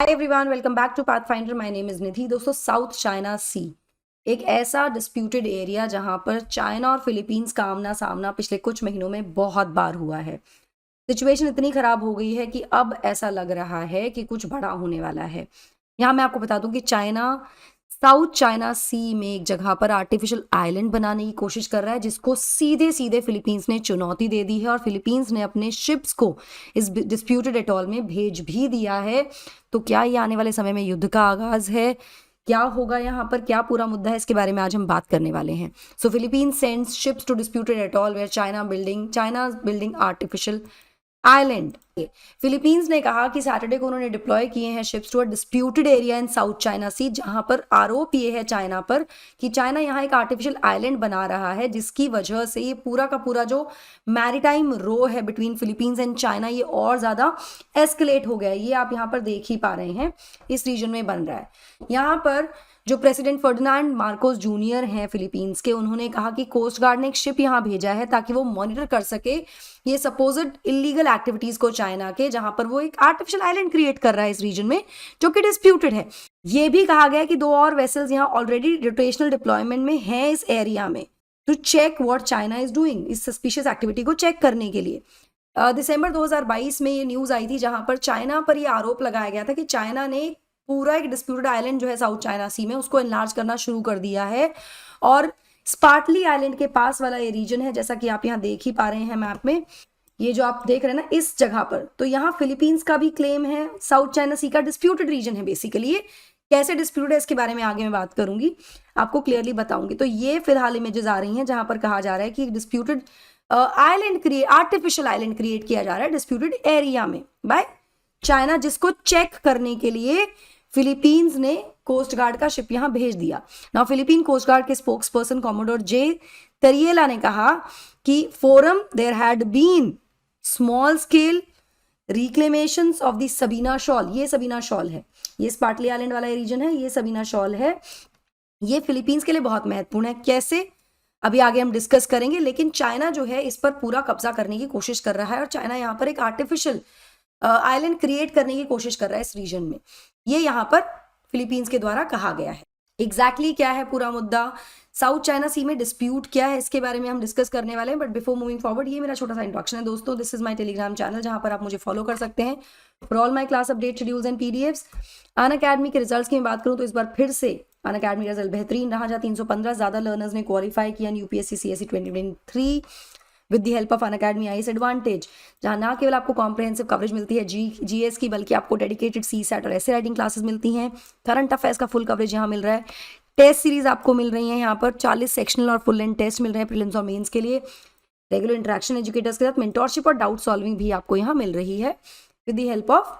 Everyone, welcome back to Pathfinder. My name is Nidhi. दोस्तों, south China सी एक ऐसा disputed area जहां पर चाइना और फिलीपींस का आमना सामना पिछले कुछ महीनों में बहुत बार हुआ है। सिचुएशन इतनी खराब हो गई है कि अब ऐसा लग रहा है कि कुछ बड़ा होने वाला है। यहाँ मैं आपको बता दूं कि चाइना साउथ चाइना सी में एक जगह पर आर्टिफिशियल आइलैंड बनाने की कोशिश कर रहा है, जिसको सीधे सीधे फिलीपींस ने चुनौती दे दी है और फिलीपींस ने अपने शिप्स को इस डिस्प्यूटेड एटॉल में भेज भी दिया है। तो क्या ये आने वाले समय में युद्ध का आगाज है? क्या होगा यहाँ पर, क्या पूरा मुद्दा है, इसके बारे में आज हम बात करने वाले हैं। So Philippines sends ships to disputed atoll where China building artificial island. Philippines ने कहा कि सैटरडे को उन्होंने डिप्लॉय किए हैं ships to a disputed area in south China sea, जहां पर आरोप ये है चाइना पर कि चाइना यहाँ एक आर्टिफिशियल आइलैंड बना रहा है, जिसकी वजह से ये पूरा का पूरा जो मैरीटाइम रो है बिटवीन फिलीपींस एंड चाइना, ये और ज्यादा एस्केलेट हो गया है। ये आप यहाँ पर देख ही पा रहे हैं, इस रीजन में बन रहा है। यहाँ पर जो प्रेसिडेंट फर्डिनांड मार्कोस जूनियर हैं फिलीपींस के, उन्होंने कहा कि कोस्ट गार्ड ने एक शिप यहाँ भेजा है ताकि वो मॉनिटर कर सके ये सपोज्ड इलीगल एक्टिविटीज को चाइना के, जहां पर वो एक आर्टिफिशियल आइलैंड क्रिएट कर रहा है इस रीजन में, जो कि डिस्प्यूटेड है। ये भी कहा गया है कि 2 और वेसल्स यहाँ ऑलरेडी रोटेशनल डिप्लॉयमेंट में हैं इस एरिया में, to check what China is doing, इस सस्पिशियस एक्टिविटी को चेक करने के लिए। दिसंबर 2022 में ये न्यूज आई थी, जहां पर चाइना पर यह आरोप लगाया गया था कि चाइना ने पूरा एक डिस्प्यूटेड आइलैंड जो है साउथ चाइना सी में, उसको एनलार्ज करना शुरू कर दिया है। और स्पार्टली आइलैंड के पास वाला ये रीजन है, जैसा कि आप यहाँ देख ही पा रहे हैं मैप में, ये जो आप देख रहे हैं ना इस जगह पर, तो यहाँ फिलीपींस का भी क्लेम है, साउथ चाइना सी का डिस्प्यूटेड रीजन है बेसिकली। ये कैसे डिस्प्यूटेड है इसके बारे में आगे मैं बात करूंगी, आपको क्लियरली बताऊंगी। तो ये फिलहाल इमेजेस आ रही हैं जहां पर कहा जा रहा है कि डिस्प्यूटेड आर्टिफिशियल आइलैंड क्रिएट किया जा रहा है डिस्प्यूटेड एरिया में बाय चाइना, जिसको चेक करने के लिए फिलीपींस ने कोस्ट गार्ड का शिप यहां भेज दिया। नाउ फिलीपीन कोस्ट गार्ड के spokesperson commodore J Tarriela ने कहा कि forum there had been small scale reclamations of the Sabina shoal. ये सबीना शॉल है, ये स्पार्टली आइलैंड वाला रीजन है, ये सबीना शॉल है। ये फिलीपींस के लिए बहुत महत्वपूर्ण है। कैसे, अभी आगे हम डिस्कस करेंगे। लेकिन चाइना जो है इस पर पूरा कब्जा करने की कोशिश कर रहा है और चाइना यहाँ पर एक आर्टिफिशियल आइलैंड क्रिएट करने की कोशिश कर रहा है इस रीजन में। ये यहाँ पर फिलीपींस के द्वारा कहा गया है। एग्जैक्टली क्या है पूरा मुद्दा, साउथ चाइना सी में डिस्प्यूट क्या है, इसके बारे में हम डिस्कस करने वाले हैं। बट बिफोर मूविंग फॉरवर्ड, ये मेरा छोटा सा इंट्रोडक्शन है दोस्तों। This is my Telegram channel, जहां पर आप मुझे फॉलो कर सकते हैं for all my class update, schedules and PDFs. Unacademy के रिजल्ट्स की मैं बात करूं तो इस बार फिर से अनअकैडमी का रिजल्ट बेहतरीन रहा, जहां 315 ज्यादा लर्नर्स ने क्वालिफाई किया UPSC CSC 2023 with the help of Unacademy IAS advantage, जहां ना केवल आपको कॉम्प्रिहेंसिव कवरेज मिलती है जीएस की, बल्कि आपको डेडिकेटेड सी सेट और ऐसे राइटिंग क्लासेस मिलती हैं। करंट अफेयर्स का फुल कवरेज यहाँ मिल रहा है। टेस्ट सीरीज आपको मिल रही है यहाँ पर, 40 सेक्शनल और फुल लेंथ टेस्ट मिल रहे हैं प्रीलिम्स और मेंस के लिए। रेगुलर इंटरेक्शन एजुकेटर्स के साथ मेंटोरशिप और डाउट सॉल्विंग भी आपको यहाँ मिल रही है with the help of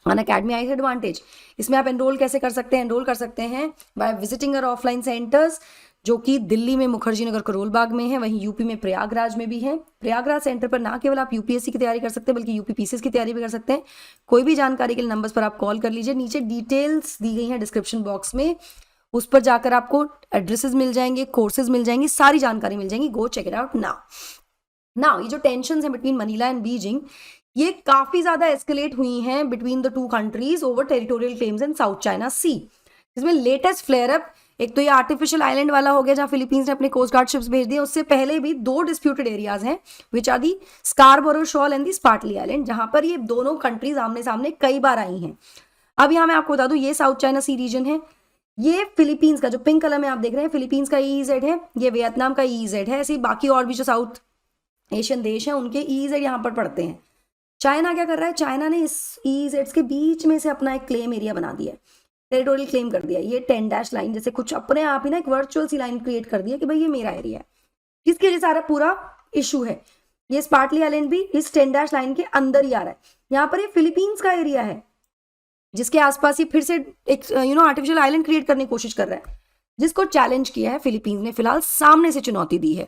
Unacademy IAS advantage. इसमें आप एनरोल कैसे कर सकते हैं? एनरोल कर सकते हैं by visiting our offline centres, जो कि दिल्ली में मुखर्जी नगर करोल बाग में है, वहीं यूपी में प्रयागराज में भी है। प्रयागराज सेंटर पर ना केवल आप यूपीएससी की तैयारी कर सकते हैं, बल्कि यूपी पीसीएस की तैयारी भी कर सकते हैं। कोई भी जानकारी के लिए नंबर्स पर आप कॉल कर लीजिए, नीचे डिटेल्स दी गई हैं डिस्क्रिप्शन बॉक्स में, उस पर जाकर आपको एड्रेसेस मिल जाएंगे, कोर्सेज मिल जाएंगी, सारी जानकारी मिल जाएंगी। Go check it out now. ये जो टेंशन है बिटवीन मनीला एंड बीजिंग, ये काफी ज्यादा एस्केलेट हुई हैं between the two countries over territorial claims in south China sea. इसमें लेटेस्ट फ्लेयर अप, एक तो ये आर्टिफिशियल आइलैंड वाला हो गया जहां फिलीपींस ने अपने कोस्ट गार्ड शिप्स भेज दिए। उससे पहले भी 2 डिस्प्यूटेड एरियाज हैं, which are the Scarborough Shoal and the Spratly island, जहां पर ये दोनों कंट्रीज आमने सामने कई बार आई हैं। अब यहाँ मैं आपको बता दूं, ये साउथ चाइना सी रीजन है, ये फिलीपींस का जो पिंक कलर में आप देख रहे हैं फिलीपींस का ईईजेड है, ये वियतनाम का ईईजेड है। ऐसे बाकी और भी जो साउथ एशियन देश हैं उनके ईईजेड यहाँ पर पड़ते हैं। चाइना क्या कर रहा है, चाइना ने इस ईईजेड्स के बीच में से अपना एक क्लेम एरिया बना दिया है, टेरिटोरियल क्लेम कर दिया। ये 10 डैश लाइन जैसे कुछ अपने आप ही ना एक वर्चुअल सी लाइन क्रिएट कर दिया कि भाई ये मेरा एरिया है, जिसकी वजह से सारा पूरा इशू है। ये स्पार्टली आइलैंड भी इस 10 डैश लाइन के अंदर ही आ रहा है। यहाँ पर ये फिलीपींस का एरिया है, जिसके आसपास ही फिर से एक आर्टिफिशियल आइलैंड क्रिएट करने की कोशिश कर रहा है, जिसको चैलेंज किया है फिलीपींस ने, फिलहाल सामने से चुनौती दी है।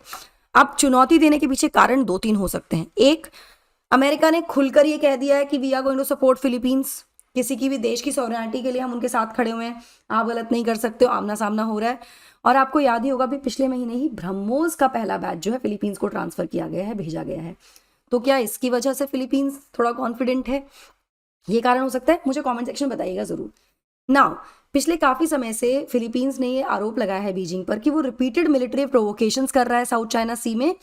अब चुनौती देने के पीछे कारण 2-3 हो सकते हैं। एक, अमेरिका ने खुलकर ये कह दिया है कि we are going to support Philippines, किसी की भी देश की सॉवरेनिटी के लिए हम उनके साथ खड़े हुए हैं, आप गलत नहीं कर सकते हो, आमना सामना हो रहा है। और आपको याद ही होगा भी पिछले महीने ही ब्रह्मोस का पहला बैच जो है फिलीपींस को ट्रांसफर किया गया है, भेजा गया है। तो क्या इसकी वजह से फिलीपींस थोड़ा कॉन्फिडेंट है? ये कारण हो सकता है, मुझे कमेंट सेक्शन बताइएगा जरूर। नाउ पिछले काफी समय से फिलीपींस ने ये आरोप लगाया है बीजिंग पर कि वो रिपीटेड मिलिट्री प्रोवोकेशंस कर रहा है साउथ चाइना सी में,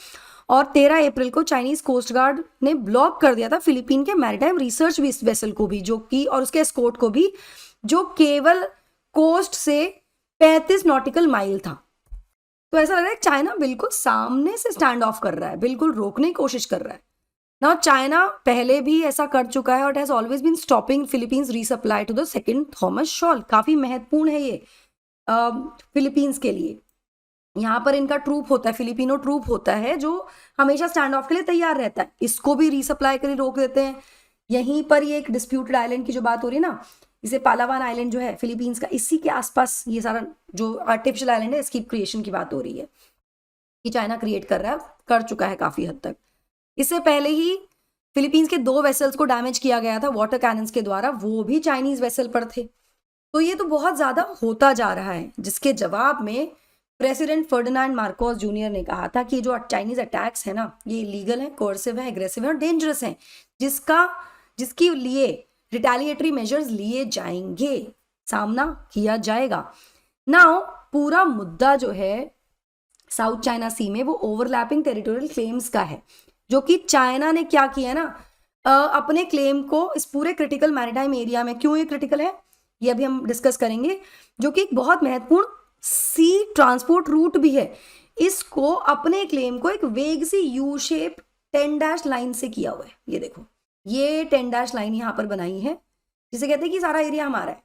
और 13 अप्रैल को चाइनीज कोस्ट गार्ड ने ब्लॉक कर दिया था फिलीपीन के मैरीटाइम रिसर्च वेसल को भी, जो कि और उसके एस्कॉर्ट को भी, जो केवल कोस्ट से 35 नॉटिकल माइल था। तो ऐसा लग रहा है चाइना बिल्कुल सामने से स्टैंड ऑफ कर रहा है, बिल्कुल रोकने की कोशिश कर रहा है ना। चाइना पहले भी ऐसा कर चुका है और has always been stopping Philippines resupply to the second Thomas Shoal. काफी महत्वपूर्ण है ये फिलीपींस के लिए। यहाँ पर इनका ट्रूप होता है, फिलिपिनो ट्रूप होता है, जो हमेशा स्टैंड ऑफ के लिए तैयार रहता है। इसको भी रीसप्लाई के लिए रोक देते हैं। यहीं पर ये एक डिस्प्यूटेड आइलैंड की जो बात हो रही है ना, इसे पालावान आइलैंड जो है फिलीपींस का, इसी के आसपास ये सारा जो आर्टिफिशियल आइलैंड है इसकी क्रिएशन की बात हो रही है कि चाइना क्रिएट कर रहा है, कर चुका है काफी हद तक। इससे पहले ही फिलीपींस के 2 वेसल्स को डैमेज किया गया था वाटर कैनन्स के द्वारा, वो भी चाइनीज वेसल पर थे। तो ये तो बहुत ज्यादा होता जा रहा है, जिसके जवाब में प्रेसिडेंट फर्डिनांड मार्कोस जूनियर ने कहा था कि जो चाइनीज अटैक्स है ना, ये इलीगल है, कोर्सिव है, एग्रेसिव है और डेंजरस है, जिसके लिए रिटेलिएटरी मेजर्स लिए जाएंगे, सामना किया जाएगा। नाउ पूरा मुद्दा जो है साउथ चाइना सी में वो ओवरलैपिंग टेरिटोरियल क्लेम्स का है, जो कि चाइना ने क्या किया ना, अपने क्लेम को इस पूरे क्रिटिकल मैरीटाइम एरिया में, क्यों ये क्रिटिकल है ये अभी हम डिस्कस करेंगे, जो कि एक बहुत महत्वपूर्ण सी ट्रांसपोर्ट रूट भी है, इसको अपने क्लेम को एक वेग सी यू शेप 10 लाइन से किया हुआ है। ये देखो, ये 10 लाइन यहाँ पर बनाई है, जिसे कहते हैं कि सारा एरिया हमारा है,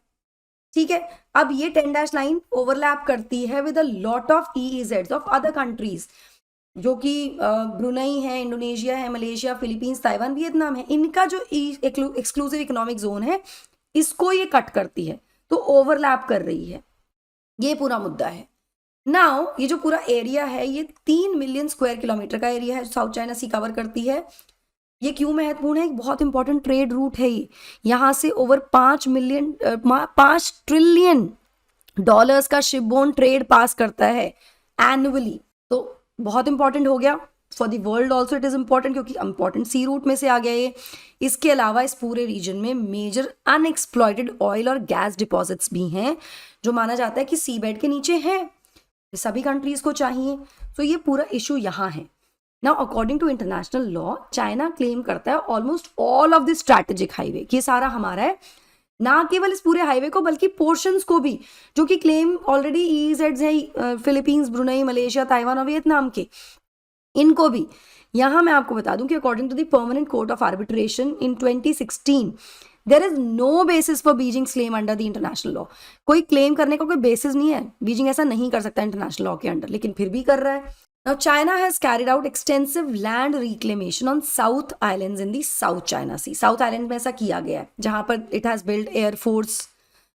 ठीक है। अब ये 10 लाइन ओवरलैप करती है with a lot of EEZs of other countries, जो कि ब्रुनई है, इंडोनेशिया है, मलेशिया, फिलीपींस, ताइवान, वियतनाम है। इनका जो एक्सक्लूसिव इकोनॉमिक जोन है, इसको ये कट करती है, तो ओवरलैप कर रही है। ये पूरा मुद्दा है। नाउ ये जो पूरा एरिया है, ये 3 मिलियन स्क्वायर किलोमीटर का एरिया है, साउथ चाइना सी कवर करती है। ये क्यों महत्वपूर्ण है? एक बहुत इंपॉर्टेंट ट्रेड रूट है ये। यहाँ से ओवर 5 ट्रिलियन डॉलर्स का शिपबोर्न ट्रेड पास करता है एनुअली। तो बहुत इंपॉर्टेंट हो गया for the world also, it is important, क्योंकि इंपॉर्टेंट सी रूट में से आ गया ये। इसके अलावा इस पूरे रीजन में मेजर अनएक्सप्लॉइटेड ऑयल और गैस डिपॉजिट्स भी हैं, जो माना जाता है कि सी बेड के नीचे है, सभी कंट्रीज को चाहिए। तो ये पूरा इशू यहाँ है। Now according to international law, China claim करता है almost all of this strategic highway, कि सारा हमारा है, ना केवल इस पूरे हाईवे को बल्कि पोर्शंस को भी, जो कि क्लेम ऑलरेडी EEZs है फिलीपींस, ब्रुनई, मलेशिया, ताइवान और वियतनाम के, इनको भी। यहां मैं आपको बता दूं कि according to the permanent court of arbitration in 2016 there is no basis for Beijing's claim under the international law. कोई क्लेम करने का कोई बेसिस नहीं है, बीजिंग ऐसा नहीं कर सकता इंटरनेशनल लॉ के अंडर, लेकिन फिर भी कर रहा है। Now China has carried out extensive land reclamation on South Islands in the South China Sea. South Island में ऐसा किया गया है, जहां पर it has built air force,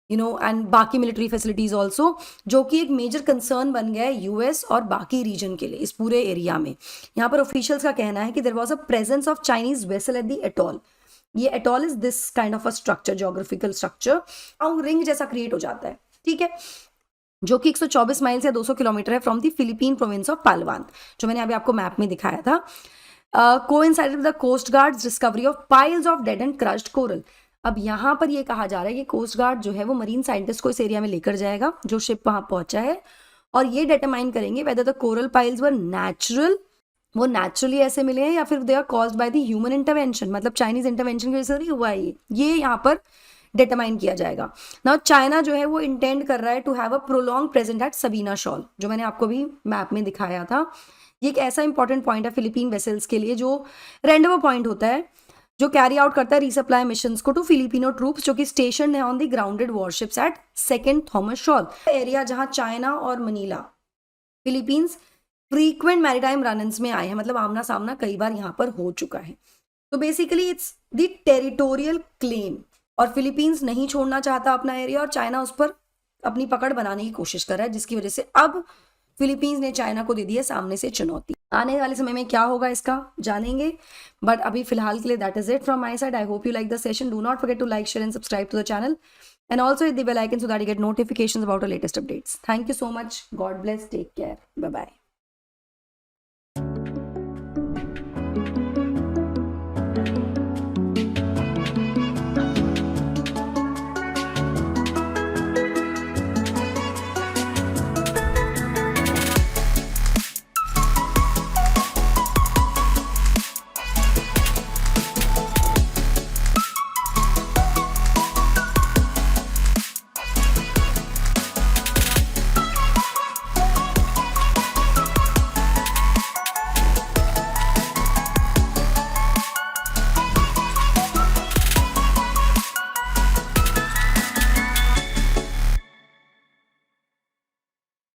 and बाकी मिलिट्री फैसिलिटीज ऑल्सो, जो कि एक मेजर कंसर्न बन गया है US और बाकी रीजन के लिए इस पूरे एरिया में। यहाँ पर ऑफिशियल्स का कहना है कि there was a presence of Chinese vessel at the atoll. ये atoll is this kind of a structure, geographical structure, और रिंग जैसा क्रिएट हो जाता है, ठीक है, जो कि 124 माइल से 200 किलोमीटर है from the Philippine province of Palawan, जो मैंने अभी आपको मैप में दिखाया था। Coincided with the coast guards discovery of piles of dead and crushed coral. अब यहाँ पर ये कहा जा रहा है कि कोस्ट गार्ड जो है वो मरीन साइंटिस्ट को इस एरिया में लेकर जाएगा, जो शिप वहां पहुंचा है, और ये डिटरमाइन करेंगे whether the coral piles were natural, वो नेचुरली ऐसे मिले हैं, या फिर they are caused by the human intervention, मतलब चाइनीज इंटरवेंशन की वजह से नहीं हुआ है ये यहाँ पर डिटरमाइन किया जाएगा। नाउ चाइना जो है वो इंटेंड कर रहा है to have a prolong present at Sabina Shoal, जो मैंने आपको भी मैप में दिखाया था। ये एक ऐसा इंपॉर्टेंट पॉइंट है फिलीपीन वेसल्स के लिए, जो रेंडवो पॉइंट होता है, जो कैरी आउट करता है रीसप्लाई मिशंस को टू फिलिपिनो ट्रूप्स, जो कि स्टेशन है on the grounded warships at second Thomas Shoal, area जहां चाइना और Manila, Philippines frequent maritime run-ins में आए हैं, मतलब आमना सामना कई बार यहाँ पर हो चुका है। तो basically it's the territorial claim, और फिलीपींस नहीं छोड़ना चाहता अपना एरिया, और चाइना उस पर अपनी पकड़ बनाने की कोशिश कर रहा है, जिसकी वजह से अब फिलीपींस ने चाइना को दे दी है सामने से चुनौती। आने वाले समय में क्या होगा इसका जानेंगे, बट अभी फिलहाल के लिए that is it from my side. I hope you like the session. Do not forget to like, share and subscribe to the channel, and also hit the bell icon so that you get notifications about our latest updates. Thank you so much. God bless. Take care. Bye bye.